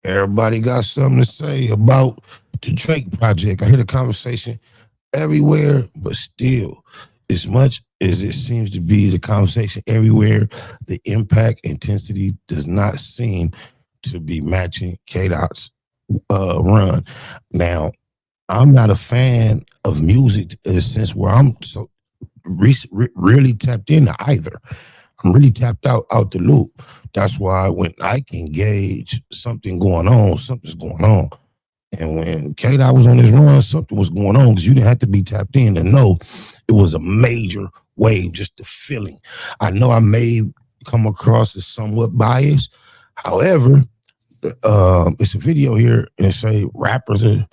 Everybody got something to say about the Drake project. I hear the conversation everywhere, but still, as much as it seems to be the conversation everywhere, the impact intensity does not seem to be matching K-Dot's run. Now, I'm not a fan of music in a sense where I'm so really tapped into either. I'm really tapped out the loop. That's why when I can gauge something going on, something's going on. And when K-Dot was on his run, something was going on because you didn't have to be tapped in to know it was a major wave, just the feeling. I know I may come across as somewhat biased. However, it's a video here and say rappers are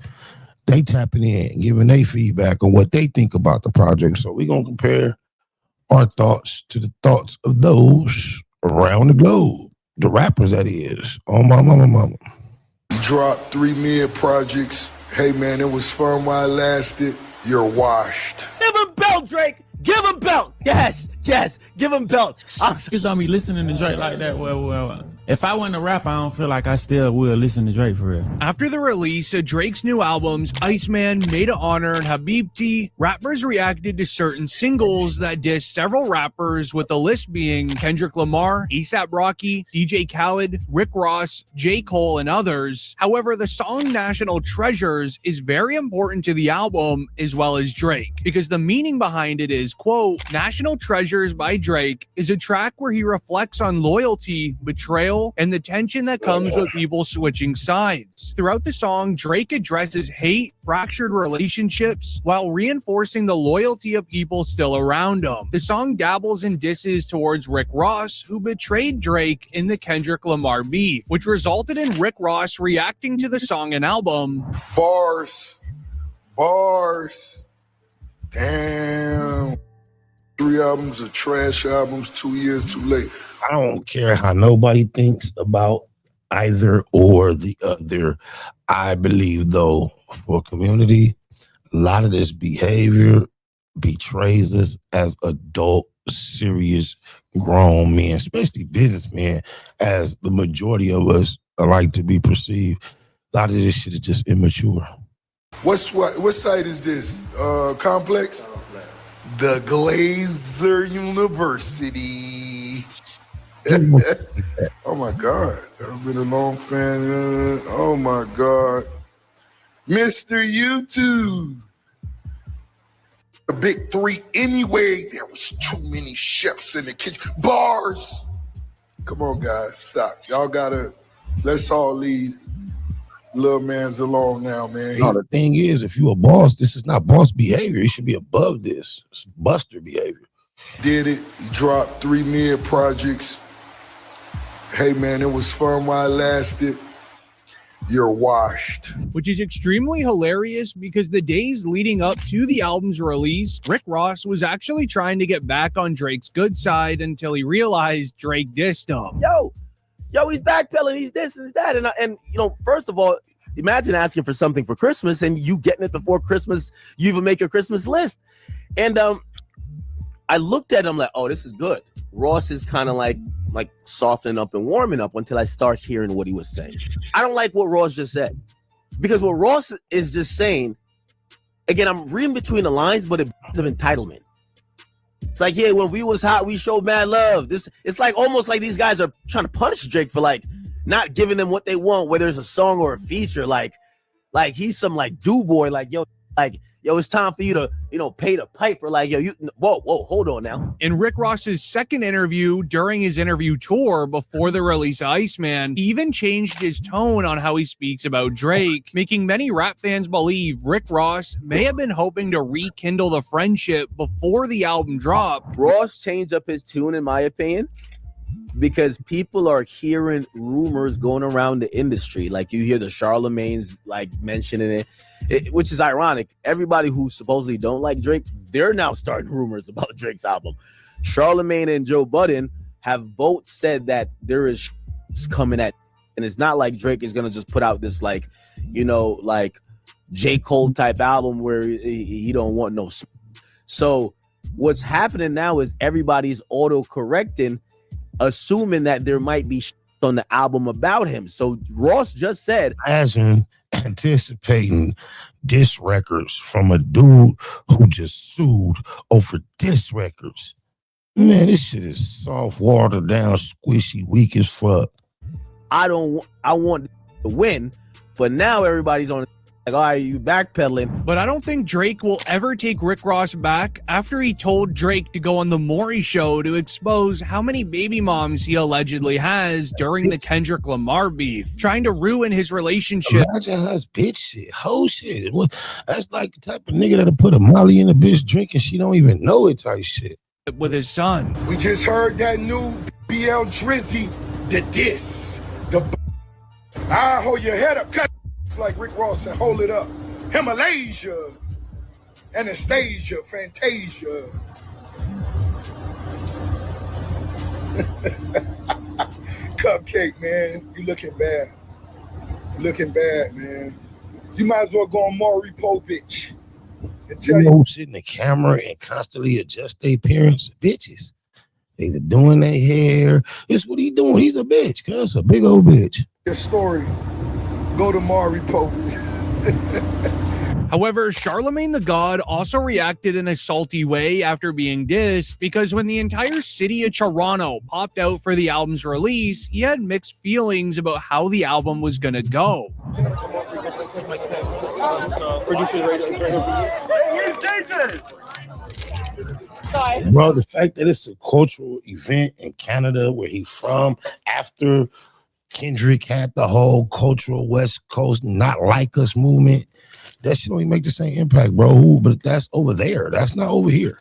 they tapping in, giving their feedback on what they think about the project. So we're gonna compare our thoughts to the thoughts of those around the globe. The rappers, that is. Oh, my mama. Dropped 3 mid projects. Hey, man, it was fun while it lasted. You're washed. Give him belt, Drake. Give him belt. Yes. Give him belt. Niggas don't be listening to Drake like that. Well, if I wasn't a rapper, I don't feel like I still will listen to Drake for real. After the release of Drake's new albums, ICEMAN, Made of Honor, and Habibti, rappers reacted to certain singles that dissed several rappers, with the list being Kendrick Lamar, A$AP Rocky, DJ Khaled, Rick Ross, J. Cole, and others. However, the song National Treasures is very important to the album as well as Drake, because the meaning behind it is, quote, National Treasures by Drake is a track where he reflects on loyalty, betrayal, and the tension that comes with people switching sides. Throughout the song, Drake addresses hate, fractured relationships, while reinforcing the loyalty of people still around him. The song dabbles in disses towards Rick Ross, who betrayed Drake in the Kendrick Lamar beef, which resulted in Rick Ross reacting to the song and album. Bars. Damn. 3 albums are trash albums, 2 years too late. I don't care how nobody thinks about either or the other. I believe, though, for community, a lot of this behavior betrays us as adult, serious, grown men, especially businessmen, as the majority of us like to be perceived. A lot of this shit is just immature. What site is this? Complex? The Glazer University. Oh my God. I've been a long fan. Oh my God. Mr. YouTube. The big 3 anyway. There was too many chefs in the kitchen. Bars. Come on, guys. Stop. Y'all gotta, let's all leave little man's alone now, man. No, the thing is, if you a boss, this is not boss behavior. You should be above this. It's buster behavior. Did it. Dropped 3 mid projects. Hey, man, it was fun while it lasted. You're washed. Which is extremely hilarious because the days leading up to the album's release, Rick Ross was actually trying to get back on Drake's good side until he realized Drake dissed him. Yo, he's backpedaling, he's this and that. And you know, first of all, imagine asking for something for Christmas and you getting it before Christmas, you even make your Christmas list. And I looked at him like, oh, this is good. Ross is kind of like softening up and warming up until I start hearing what he was saying. I don't like what Ross just said. Because what Ross is just saying, again, I'm reading between the lines, but it's of entitlement. It's like, yeah, when we was hot, we showed mad love. It's like almost like these guys are trying to punish Drake for like not giving them what they want, whether it's a song or a feature. Like he's some like do boy, like yo, it's time for you to, pay the piper. Like, yo, whoa, hold on now. In Rick Ross's second interview during his interview tour before the release of Iceman, he even changed his tone on how he speaks about Drake, making many rap fans believe Rick Ross may have been hoping to rekindle the friendship before the album dropped. Ross changed up his tune, in my opinion, because people are hearing rumors going around the industry. Like you hear the Charlemagne's like mentioning it, which is ironic. Everybody who supposedly don't like Drake, they're now starting rumors about Drake's album. Charlemagne and Joe Budden have both said that there is coming at, and it's not like Drake is gonna just put out this like J. Cole type album where he don't want no. So what's happening now is everybody's auto correcting, assuming that there might be on the album about him. So Ross just said, Imagine anticipating diss records from a dude who just sued over diss records. Man, this shit is soft, watered down, squishy, weak as fuck. I want to win, but now everybody's on like, all right, you backpedaling. But I don't think Drake will ever take Rick Ross back after he told Drake to go on the Maury show to expose how many baby moms he allegedly has during the Kendrick Lamar beef, trying to ruin his relationship. Imagine how it's bitch shit, hoe shit. That's like the type of nigga that'll put a molly in a bitch drinking she don't even know it type shit. With his son. We just heard that new BL Drizzy, the diss. I hold your head up, cut like Rick Ross said, hold it up. Himalaya, Anastasia, Fantasia. Cupcake, man, you looking bad. You looking bad, man. You might as well go on Maury Povich and tell you know who sit in the camera and constantly adjust their appearance? Bitches. They doing their hair. It's what he doing. He's a bitch, cuz a big old bitch. Your story. Go to Maury Povich. However, Charlemagne the God also reacted in a salty way after being dissed, because when the entire city of Toronto popped out for the album's release, he had mixed feelings about how the album was gonna go. Bro, the fact that it's a cultural event in Canada where he from, after Kendrick had the whole cultural West Coast not like us movement, that shit don't even make the same impact, bro. But that's over there. That's not over here.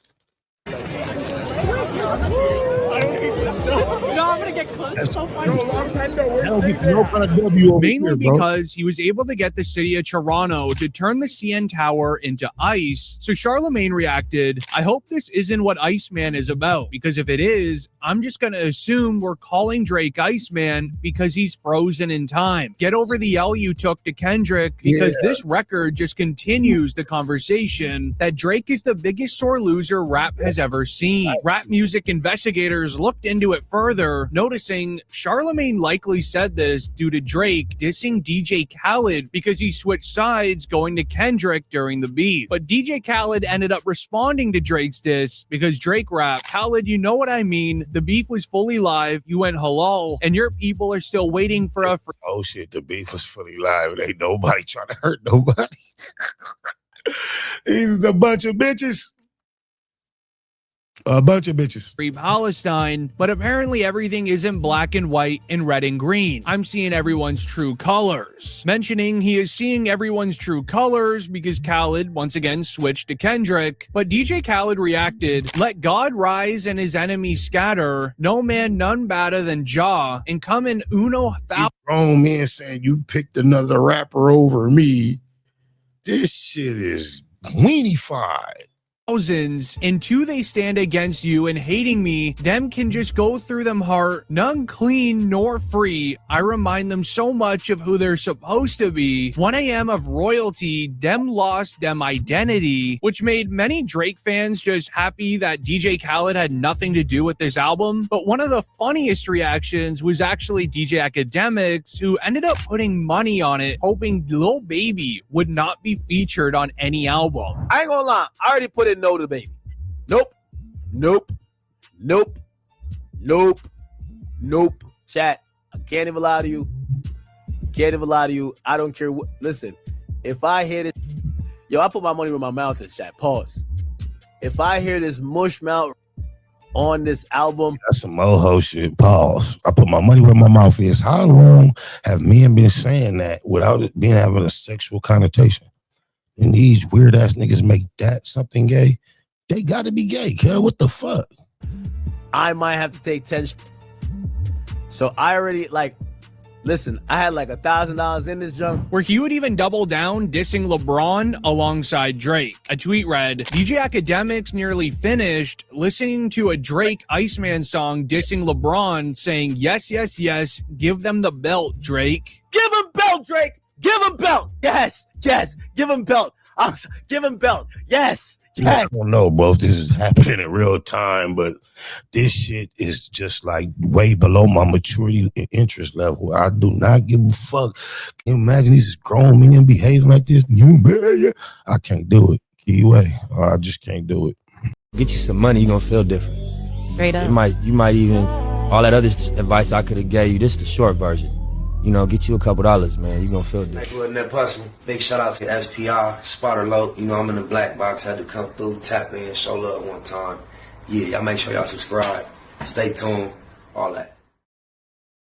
Mainly because he was able to get the city of Toronto to turn the CN Tower into ice. So Charlemagne reacted, I hope this isn't what Iceman is about, because if it is, I'm just going to assume we're calling Drake Iceman because he's frozen in time. Get over the L you took to Kendrick, because this record just continues the conversation that Drake is the biggest sore loser rap has ever seen. Rap music investigators looked into it further, noticing Charlemagne likely said this due to Drake dissing DJ Khaled because he switched sides going to Kendrick during the beef. But DJ Khaled ended up responding to Drake's diss because Drake rapped, Khaled, you know what I mean? The beef was fully live. You went halal, and your people are still waiting for a... Oh shit, the beef was fully live. It ain't nobody trying to hurt nobody. These is a bunch of bitches. A bunch of bitches. Free Palestine, but apparently everything isn't black and white and red and green. I'm seeing everyone's true colors. Mentioning he is seeing everyone's true colors because Khaled once again switched to Kendrick, but DJ Khaled reacted, let God rise and his enemies scatter, no man none better than Jah, and come in uno grown men saying you picked another rapper over me. This shit is weenie-fied. thousands, and two they stand against you and hating me, them can just go through them heart, none clean nor free. I remind them so much of who they're supposed to be. 1 a.m. of royalty, them lost them identity, which made many Drake fans just happy that DJ Khaled had nothing to do with this album. But one of the funniest reactions was actually DJ Akademiks, who ended up putting money on it, hoping Lil Baby would not be featured on any album. I ain't gonna lie, I already put in no to Baby. Nope. Chat, I can't even lie to you. I don't care what. Listen, if I hear this, yo, I put my money where my mouth is, chat. Pause. If I hear this mush mouth on this album, that's some moho shit. Pause. I put my money where my mouth is. How long have men been saying that without it being having a sexual connotation? And these weird ass niggas make that something gay. They gotta be gay, cuz. What the fuck? I might have to take 10. So I already listen, I had like $1,000 in this junk. Where he would even double down dissing LeBron alongside Drake. A tweet read, DJ Akademiks nearly finished listening to a Drake Iceman song dissing LeBron, saying, yes, give them the belt, Drake. Give him belt, Drake. Give him belt. Yes. Give him belt. Give him belt. I don't know, bro, if this is happening in real time, but this shit is just like way below my maturity and interest level. I do not give a fuck. Can you imagine these grown men behaving like this? I can't do it. Keyway, I just can't do it. Get you some money, you're gonna feel different. Straight up. You might even, all that other advice I could have gave you, this is the short version. You know, get you a couple dollars, man. You're gonna feel different. Next little net hustle. Big shout out to SPI, Spotter Low. You know, I'm in the black box. Had to come through, tap in, show love one time. Yeah, y'all make sure y'all subscribe. Stay tuned. All that.